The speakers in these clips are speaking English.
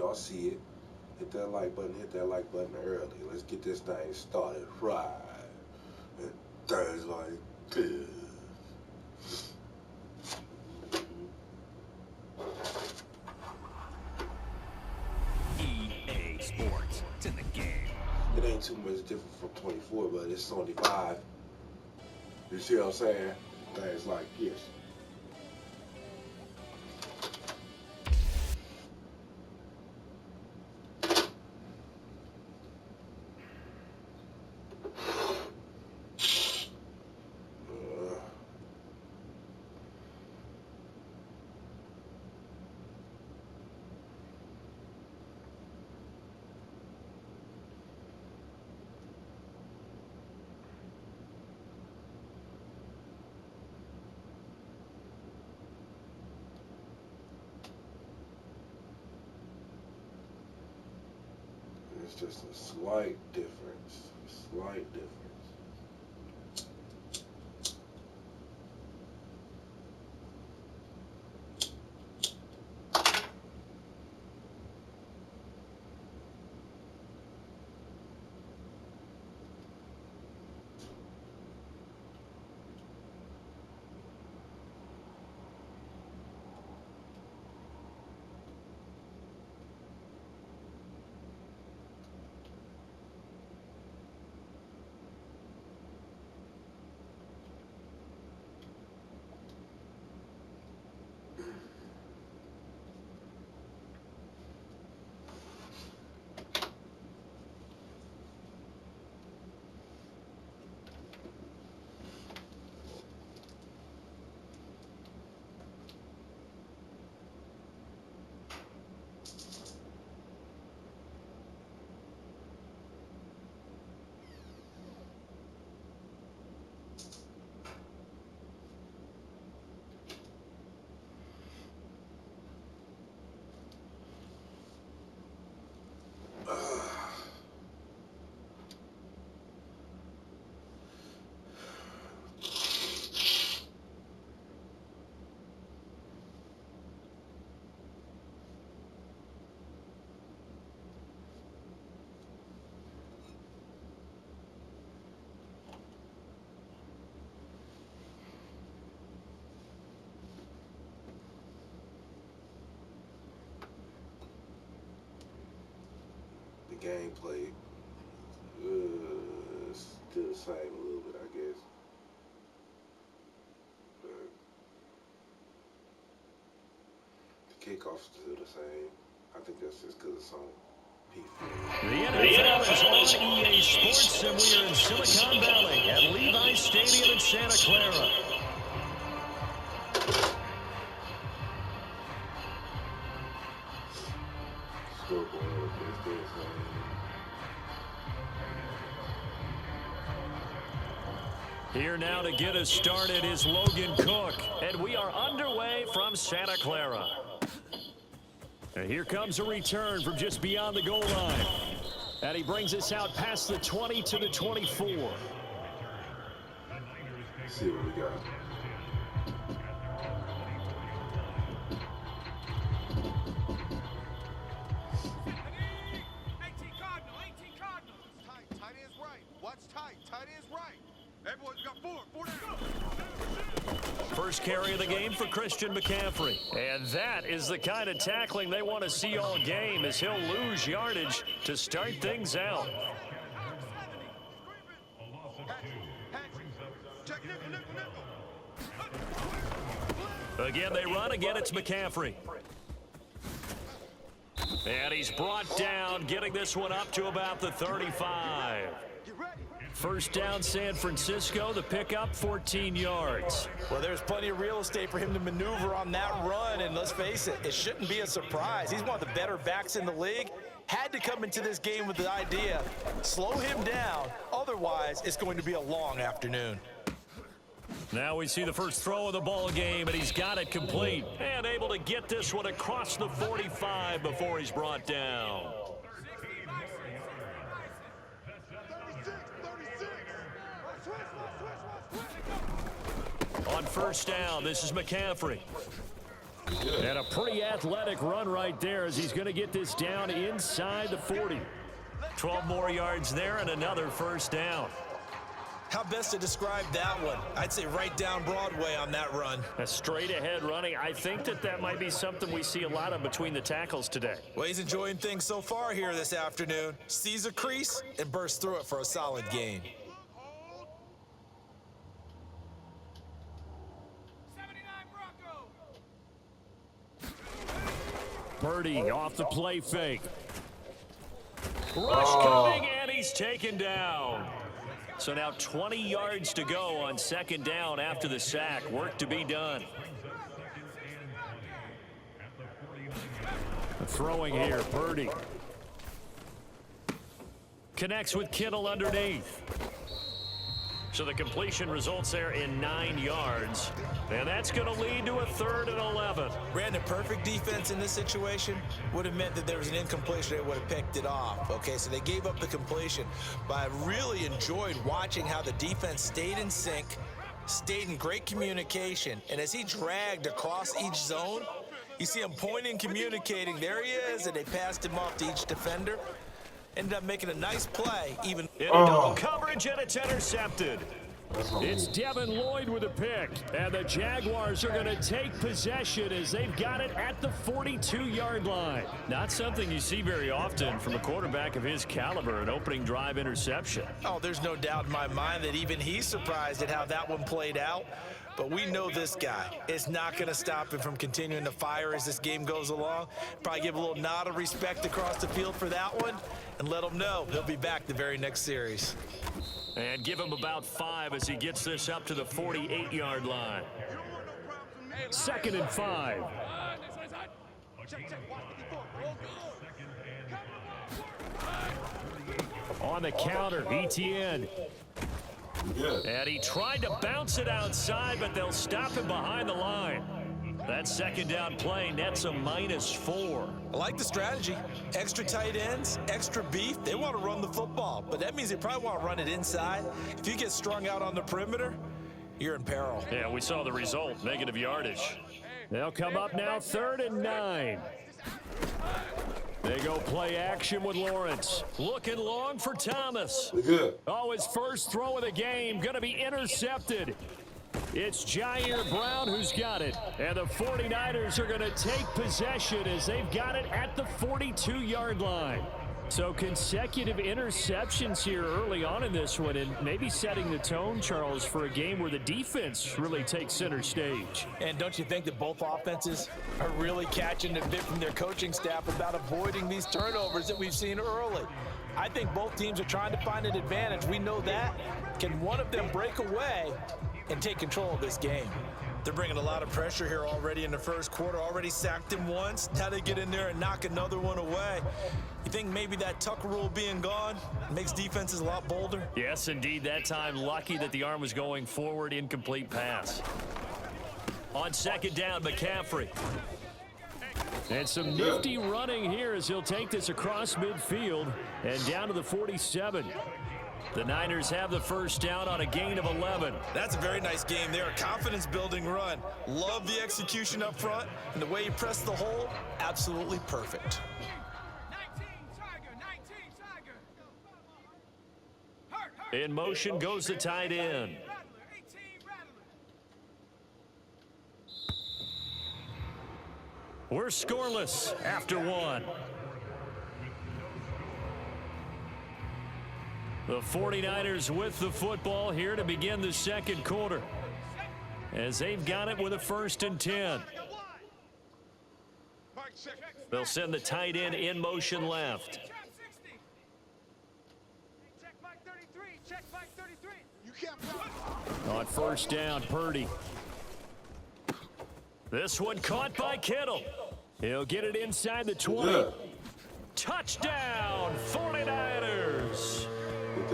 y'all see it, hit that like button early. Let's get this thing started right. And things like this. EA Sports. It's in the game. It ain't too much different from 24, but it's only 5. You see what I'm saying? Things like this. It's just a slight difference. Slight difference. Gameplay still the same a little bit, I guess. But the kickoff's still the same. I think that's just because it's on P4. The NFL is on EA Sports, and we are in Silicon Valley at Levi Stadium in Santa Clara. Here now to get us started is Logan Cook, and we are underway from Santa Clara. And here comes a return from just beyond the goal line. And he brings us out past the 20 to the 24. Let's see what we got. First carry of the game for Christian McCaffrey. And that is the kind of tackling they want to see all game, as he'll lose yardage to start things out. Again, they run. Again, it's McCaffrey. And he's brought down, getting this one up to about the 35. First down, San Francisco. The pickup, 14 yards. Well, there's plenty of real estate for him to maneuver on that run, and let's face it, it shouldn't be a surprise. He's one of the better backs in the league. Had to come into this game with the idea, slow him down, otherwise it's going to be a long afternoon. Now we see the first throw of the ball game, and he's got it complete. And able to get this one across the 45 before he's brought down. On first down, this is McCaffrey. And a pretty athletic run right there as he's going to get this down inside the 40. 12 more yards there and another first down. How best to describe that one? I'd say right down Broadway on that run. A straight ahead running. I think that might be something we see a lot of between the tackles today. Well, he's enjoying things so far here this afternoon. Sees a crease and bursts through it for a solid gain. Purdy off the play fake. Rush coming, and he's taken down. So now 20 yards to go on second down after the sack. Work to be done. Throwing here, Purdy. Connects with Kittle underneath. So the completion results there in 9 yards. And that's going to lead to a 3rd and 11. Brandon, perfect defense in this situation would have meant that there was an incompletion. They would have picked it off. Okay, so they gave up the completion. But I really enjoyed watching how the defense stayed in sync, stayed in great communication. And as he dragged across each zone, you see him pointing, communicating. There he is, and they passed him off to each defender. Ended up making a nice play, even in double coverage, and it's intercepted. It's Devin Lloyd with a pick, and the Jaguars are going to take possession as they've got it at the 42-yard line. Not something you see very often from a quarterback of his caliber, an opening drive interception. Oh, there's no doubt in my mind that even he's surprised at how that one played out. But we know this guy. It's not going to stop him from continuing to fire as this game goes along. Probably give a little nod of respect across the field for that one and let him know he'll be back the very next series. And give him about 5 as he gets this up to the 48-yard line. 2nd and 5. On the counter, Etienne. And he tried to bounce it outside, but they'll stop him behind the line. That second down play nets a -4. I like the strategy. Extra tight ends, extra beef. They want to run the football, but that means they probably want to run it inside. If you get strung out on the perimeter, you're in peril. Yeah, we saw the result, negative yardage. They'll come up now 3rd and 9. They go play action with Lawrence. Looking long for Thomas. Oh, his first throw of the game going to be intercepted. It's Jair Brown who's got it. And the 49ers are going to take possession as they've got it at the 42-yard line. So consecutive interceptions here early on in this one, and maybe setting the tone, Charles, for a game where the defense really takes center stage. And don't you think that both offenses are really catching a bit from their coaching staff about avoiding these turnovers that we've seen early? I think both teams are trying to find an advantage. We know that. Can one of them break away and take control of this game? They're bringing a lot of pressure here already in the first quarter. Already sacked him once. Now they get in there and knock another one away. You think maybe that Tucker rule being gone makes defenses a lot bolder? Yes, indeed. That time, lucky that the arm was going forward. Incomplete pass. On second down, McCaffrey. And some nifty running here as he'll take this across midfield and down to the 47. The Niners have the first down on a gain of 11. That's a very nice game there. A confidence-building run. Love the execution up front, and the way you press the hole, absolutely perfect. 19 In motion goes the tight end. We're scoreless after 1. The 49ers with the football here to begin the second quarter, as they've got it with a 1st and 10. They'll send the tight end in motion left. On first down, Purdy. This one caught by Kittle. He'll get it inside the 20. Touchdown, 49ers.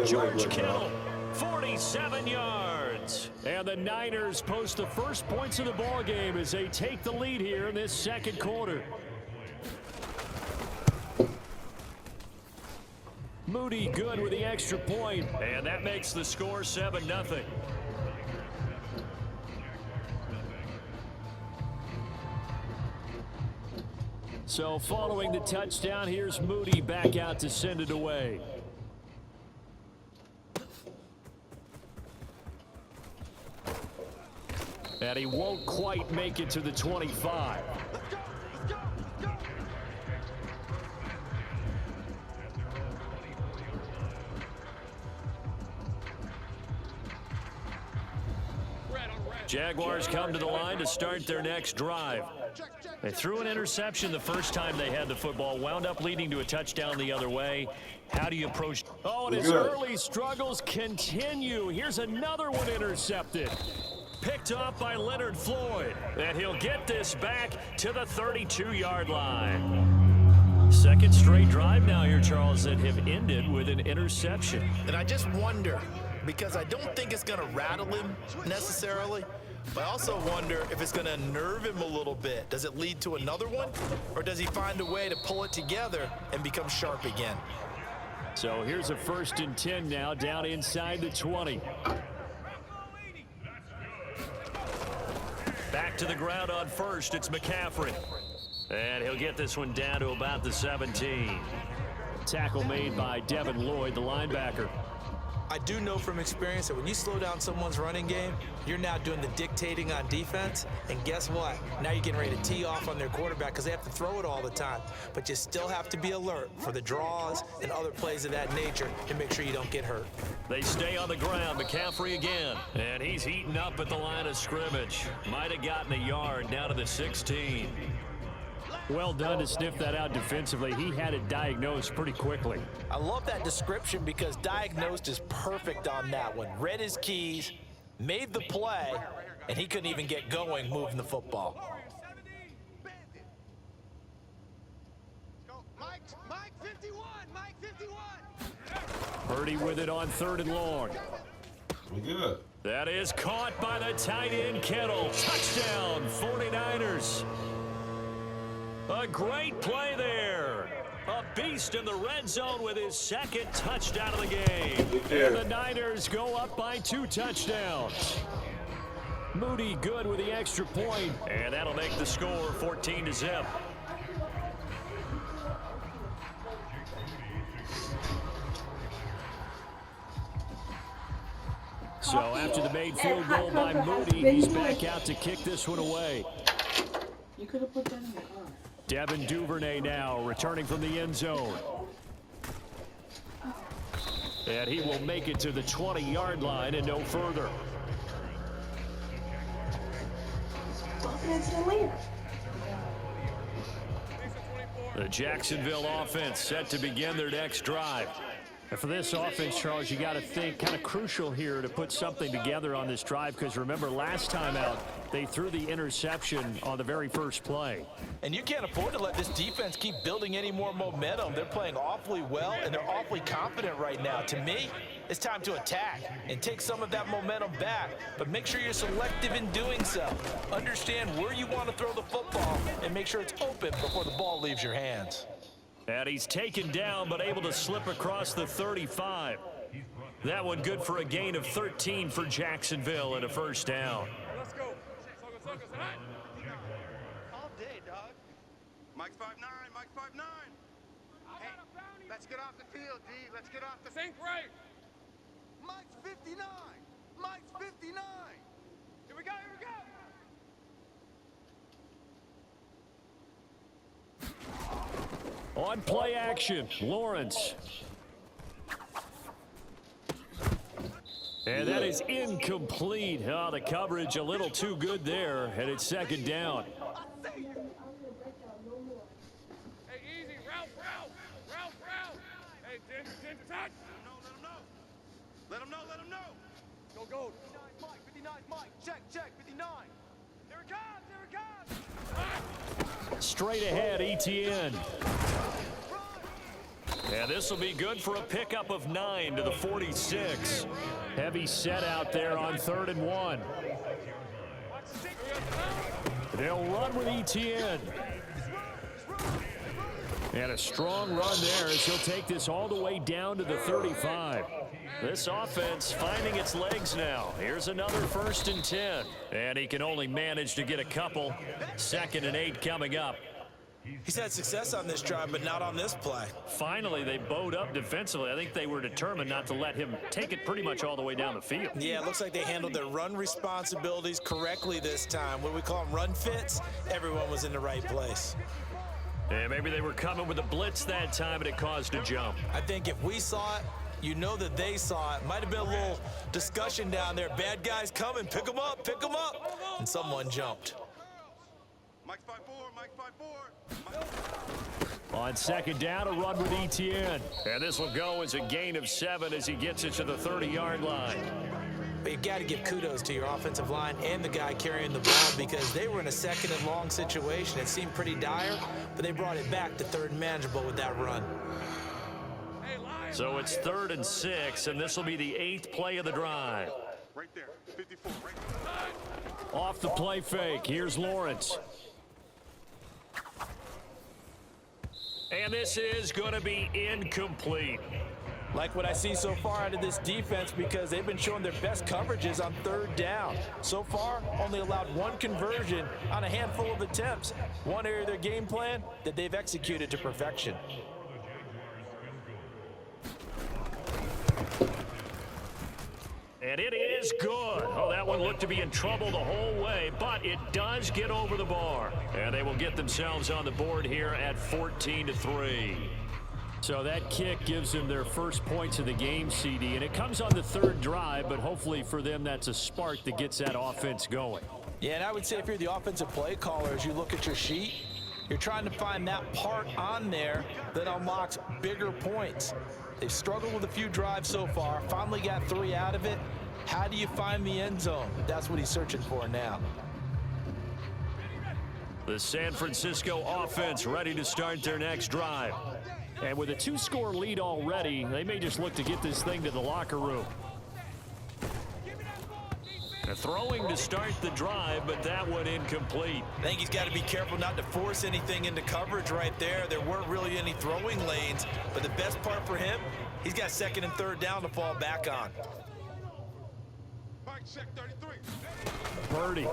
George Kittle, 47 yards. And the Niners post the first points of the ball game as they take the lead here in this second quarter. Moody good with the extra point, and that makes the score 7-0. So following the touchdown, here's Moody back out to send it away. And he won't quite make it to the 25. Jaguars come to the line to start their next drive. They threw an interception the first time they had the football, wound up leading to a touchdown the other way. How do you approach? Oh, and his early struggles continue. Here's another one intercepted. Picked off by Leonard Floyd. And he'll get this back to the 32-yard line. Second straight drive now here, Charles, that have ended with an interception. And I just wonder, because I don't think it's going to rattle him necessarily, but I also wonder if it's going to nerve him a little bit. Does it lead to another one, or does he find a way to pull it together and become sharp again? So here's a 1st and 10 now, down inside the 20. Back to the ground on first, it's McCaffrey. And he'll get this one down to about the 17. Tackle made by Devin Lloyd, the linebacker. I do know from experience that when you slow down someone's running game, you're now doing the dictating on defense. And guess what? Now you're getting ready to tee off on their quarterback because they have to throw it all the time. But you still have to be alert for the draws and other plays of that nature to make sure you don't get hurt. They stay on the ground. McCaffrey again. And he's heating up at the line of scrimmage. Might have gotten a yard down to the 16. Well done to sniff that out defensively. He had it diagnosed pretty quickly. I love that description because diagnosed is perfect on that one. Read his keys, made the play, and he couldn't even get going moving the football. Mike 51, Mike 51. Purdy with it on 3rd and long. We good. That is caught by the tight end Kittle. Touchdown, 49ers. A great play there. A beast in the red zone with his 2nd touchdown of the game. And the Niners go up by 2 touchdowns. Moody good with the extra point. And that'll make the score 14-0. So after the made field goal by Moody, he's back out to kick this one away. You could have put that in the car. Devin Duvernay now returning from the end zone. And he will make it to the 20-yard line and no further. The Jacksonville offense set to begin their next drive. And for this offense, Charles, you got to think kind of crucial here to put something together on this drive because remember last time out they threw the interception on the very first play. And you can't afford to let this defense keep building any more momentum. They're playing awfully well, and they're awfully confident right now. To me, it's time to attack and take some of that momentum back, but make sure you're selective in doing so. Understand where you want to throw the football and make sure it's open before the ball leaves your hands. And he's taken down but able to slip across the 35. That one good for a gain of 13 for Jacksonville and a 1st down. Let's go. All day, dog. Mike's 5'9", Mike's 5'9". Hey, let's get off the field, D. Let's get off the sink right. Mike's 59. Mike's 59. Here we go, here we go. On play action, Lawrence. And that is incomplete. Oh, the coverage a little too good there, and it's 2nd down. Hey, easy. Ralph. Hey, 10 to touch. Let him know. Go. 59 Mike. Check, 59. Here it comes. Straight ahead, ETN. And this will be good for a pickup of 9 to the 46. Heavy set out there on 3rd and 1. They'll run with ETN. And a strong run there as he'll take this all the way down to the 35. This offense finding its legs now. Here's another 1st and 10. And he can only manage to get a couple. 2nd and 8 coming up. He's had success on this drive, but not on this play. Finally, they bowed up defensively. I think they were determined not to let him take it pretty much all the way down the field. Yeah, it looks like they handled their run responsibilities correctly this time. What do we call them, run fits? Everyone was in the right place. And maybe they were coming with a blitz that time, and it caused a jump. I think if we saw it, you know that they saw it. Might have been a little discussion down there. Bad guys coming, pick them up, pick them up. And someone jumped. Mike's 5-4, Mike's 5-4. On second down, a run with Etienne. And this will go as a gain of 7 as he gets it to the 30-yard line. But you've got to give kudos to your offensive line and the guy carrying the ball because they were in a second and long situation. It seemed pretty dire, but they brought it back to third and manageable with that run. So it's 3rd and 6, and this will be the 8th play of the drive. Right there, 54, right there. Off the play fake, here's Lawrence. And this is going to be incomplete. Like what I see so far out of this defense because they've been showing their best coverages on 3rd down. So far, only allowed 1 conversion on a handful of attempts. One area of their game plan that they've executed to perfection. And it is good. Oh, that one looked to be in trouble the whole way, but it does get over the bar. And they will get themselves on the board here at 14-3. So that kick gives them their first points of the game, CD, and it comes on the 3rd drive, but hopefully for them that's a spark that gets that offense going. Yeah, and I would say if you're the offensive play caller, as you look at your sheet, you're trying to find that part on there that unlocks bigger points. They've struggled with a few drives so far, finally got 3 out of it. How do you find the end zone? That's what he's searching for now. The San Francisco offense ready to start their next drive. And with a 2-score lead already, they may just look to get this thing to the locker room. They're throwing to start the drive, but that one incomplete. I think he's got to be careful not to force anything into coverage right there. There weren't really any throwing lanes, but the best part for him, he's got 2nd and 3rd down to fall back on. Mike, check 33. Purdy.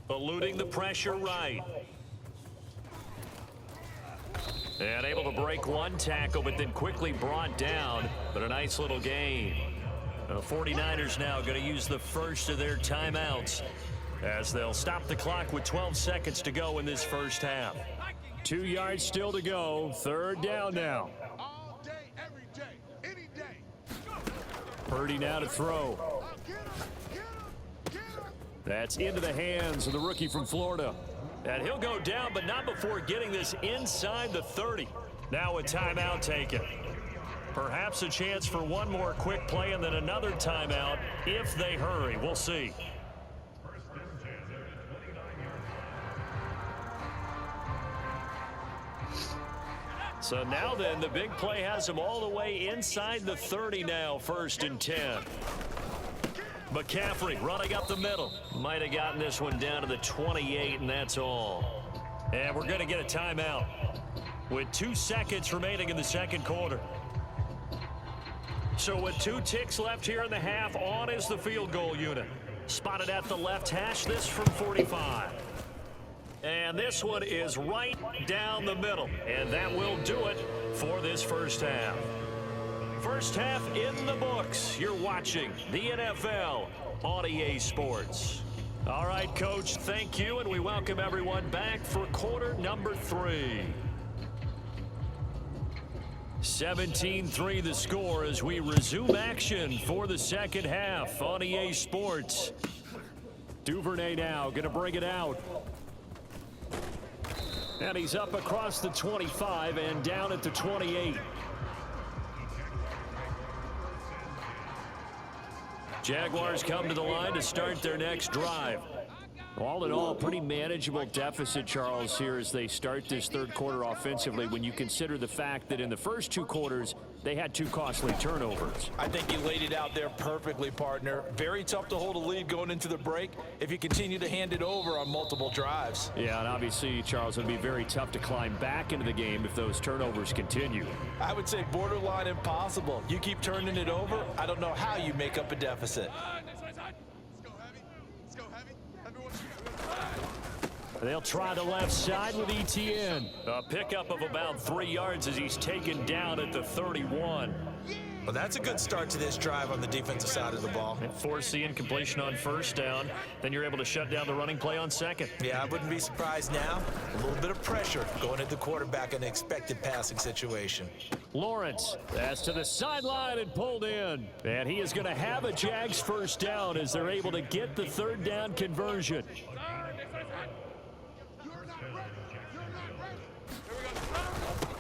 Eluding the pressure right. And able to break 1 tackle, but then quickly brought down. But a nice little gain. The 49ers now going to use the first of their timeouts as they'll stop the clock with 12 seconds to go in this first half. 2 yards still to go. 3rd down now. All day, every day, any day. Purdy now to throw. That's into the hands of the rookie from Florida. And he'll go down, but not before getting this inside the 30. Now a timeout taken. Perhaps a chance for one more quick play and then another timeout if they hurry. We'll see. So now then, the big play has them all the way inside the 30 now, 1st and 10. McCaffrey running up the middle. Might have gotten this one down to the 28, and that's all. And we're going to get a timeout with 2 seconds remaining in the 2nd quarter. So with 2 ticks left here in the half, on is the field goal unit. Spotted at the left hash, this from 45. And this one is right down the middle. And that will do it for this first half. First half in the books. You're watching the NFL on EA Sports. All right, Coach, thank you, and we welcome everyone back for quarter number 3. 17-3 the score as we resume action for the 2nd half on EA Sports. Duvernay now going to bring it out. And he's up across the 25 and down at the 28. Jaguars come to the line to start their next drive. All in all, pretty manageable deficit, Charles, here as they start this 3rd quarter offensively when you consider the fact that in the first 2 quarters, they had 2 costly turnovers. I think you laid it out there perfectly, partner. Very tough to hold a lead going into the break if you continue to hand it over on multiple drives. Yeah, and obviously, Charles, it would be very tough to climb back into the game if those turnovers continue. I would say borderline impossible. You keep turning it over, I don't know how you make up a deficit. Let's go heavy. Let's go heavy. Everyone. They'll try the left side with Etienne. A pickup of about 3 yards as he's taken down at the 31. Well, that's a good start to this drive on the defensive side of the ball. And force the incompletion on first down. Then you're able to shut down the running play on second. Yeah, I wouldn't be surprised now. A little bit of pressure going at the quarterback in an expected passing situation. Lawrence, pass to the sideline and pulled in. And he is going to have a Jags first down as they're able to get the third down conversion.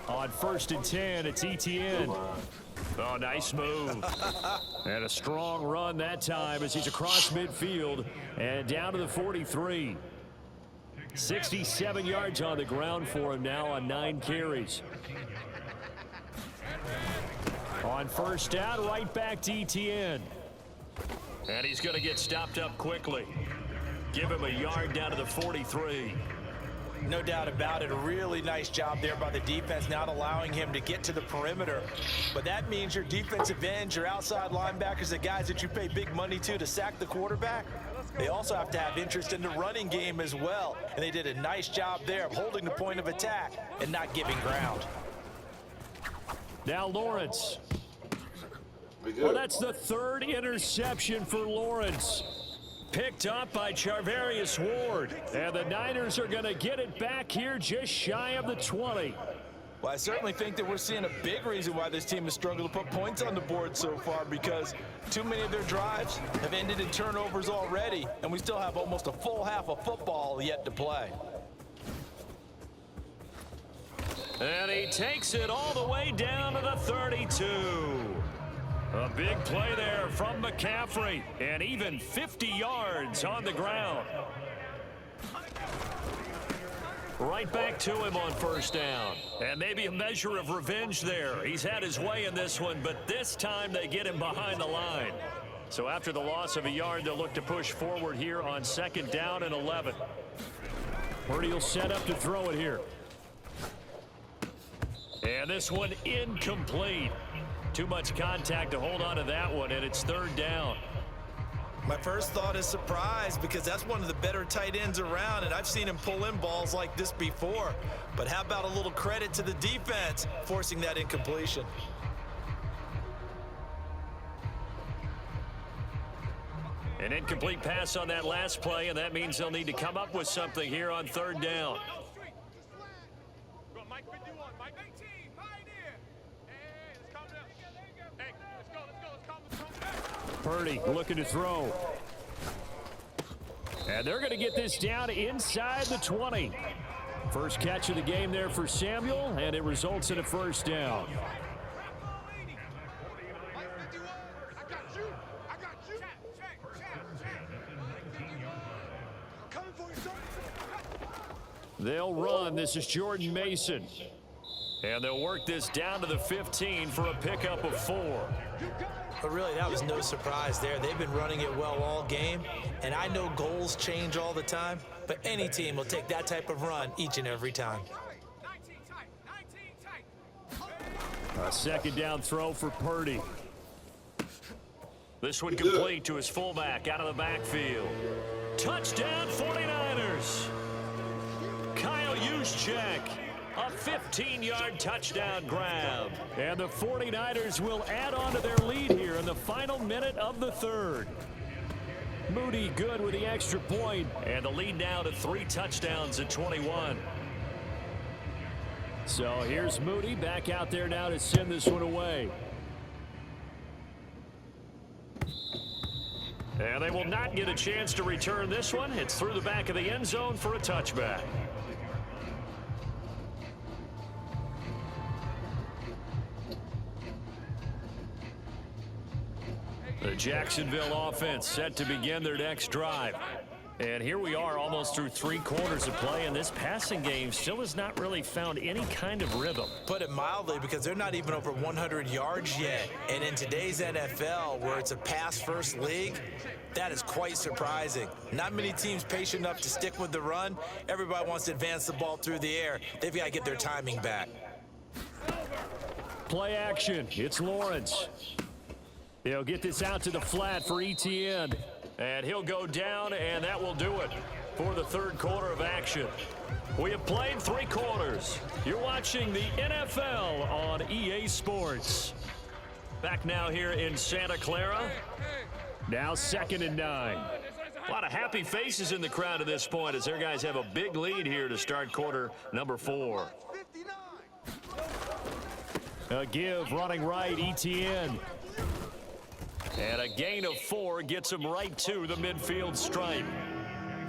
On 1st and 10, it's Etienne. Oh, nice move. And a strong run that time as he's across midfield and down to the 43. 67 yards on the ground for him now on 9 carries. On first down, right back to Etienne. And he's going to get stopped up quickly. Give him a yard down to the 43. No doubt about it. A really nice job there by the defense, not allowing him to get to the perimeter. But that means your defensive ends, your outside linebackers, the guys that you pay big money to sack the quarterback, they also have to have interest in the running game as well. And they did a nice job there of holding the point of attack and not giving ground. Now Lawrence. Well, that's the 3rd interception for Lawrence. Picked up by Charvarius Ward. And the Niners are going to get it back here just shy of the 20. Well, I certainly think that we're seeing a big reason why this team has struggled to put points on the board so far, because too many of their drives have ended in turnovers already, and we still have almost a full half of football yet to play. And he takes it all the way down to the 32. A big play there from McCaffrey, and even 50 yards on the ground. Right back to him on first down. And maybe a measure of revenge there. He's had his way in this one, but this time they get him behind the line. So after the loss of a yard, they'll look to push forward here on 2nd down and 11. Purdy will set up to throw it here. And this one incomplete. Too much contact to hold on to that one, and it's 3rd down. My first thought is surprise, because that's one of the better tight ends around, and I've seen him pull in balls like this before. But how about a little credit to the defense forcing that incompletion? An incomplete pass on that last play, and that means they'll need to come up with something here on 3rd down. Purdy looking to throw. And they're going to get this down inside the 20. First catch of the game there for Samuel, and it results in a first down. They'll run. This is Jordan Mason. And they'll work this down to the 15 for a pickup of 4. But really, that was no surprise there. They've been running it well all game, and I know goals change all the time, but any team will take that type of run each and every time. A 2nd down throw for Purdy. This one complete to his fullback out of the backfield. Touchdown 49ers. Kyle Juszczyk. A 15-yard touchdown grab. And the 49ers will add on to their lead here in the final minute of the 3rd. Moody good with the extra point, and the lead now to 3 touchdowns at 21. So here's Moody back out there now to send this one away. And they will not get a chance to return this one. It's through the back of the end zone for a touchback. The Jacksonville offense set to begin their next drive. And here we are almost through 3 quarters of play, and this passing game still has not really found any kind of rhythm. Put it mildly, because they're not even over 100 yards yet. And in today's NFL, where it's a pass-first league, that is quite surprising. Not many teams patient enough to stick with the run. Everybody wants to advance the ball through the air. They've got to get their timing back. Play action. It's Lawrence. He'll get this out to the flat for Etienne. And he'll go down, and that will do it. for the third quarter of action. We have played 3 quarters. You're watching the NFL on EA Sports. Back now here in Santa Clara. Now 2nd and 9. A lot of happy faces in the crowd at this point as their guys have a big lead here to start quarter number 4. A give running right, Etienne. And a gain of 4 gets him right to the midfield stripe.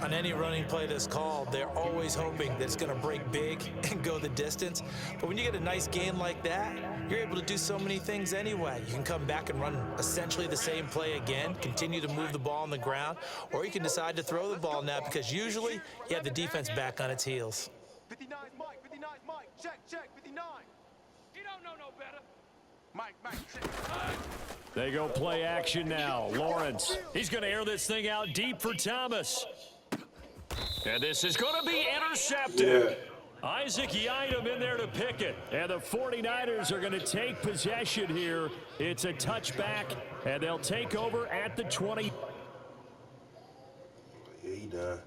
On any running play that's called, they're always hoping that it's going to break big and go the distance. But when you get a nice gain like that, you're able to do so many things anyway. You can come back and run essentially the same play again, continue to move the ball on the ground, or you can decide to throw the ball now because usually you have the defense back on its heels. 59 Mike, 59 Mike, check, 59. He don't know no better. Mike, check. They go play action now. Lawrence, he's going to air this thing out deep for Thomas. And this is going to be intercepted. Yeah. Isaac Yiadom in there to pick it. And the 49ers are going to take possession here. It's a touchback, and they'll take over at the 20. Yeah, he done.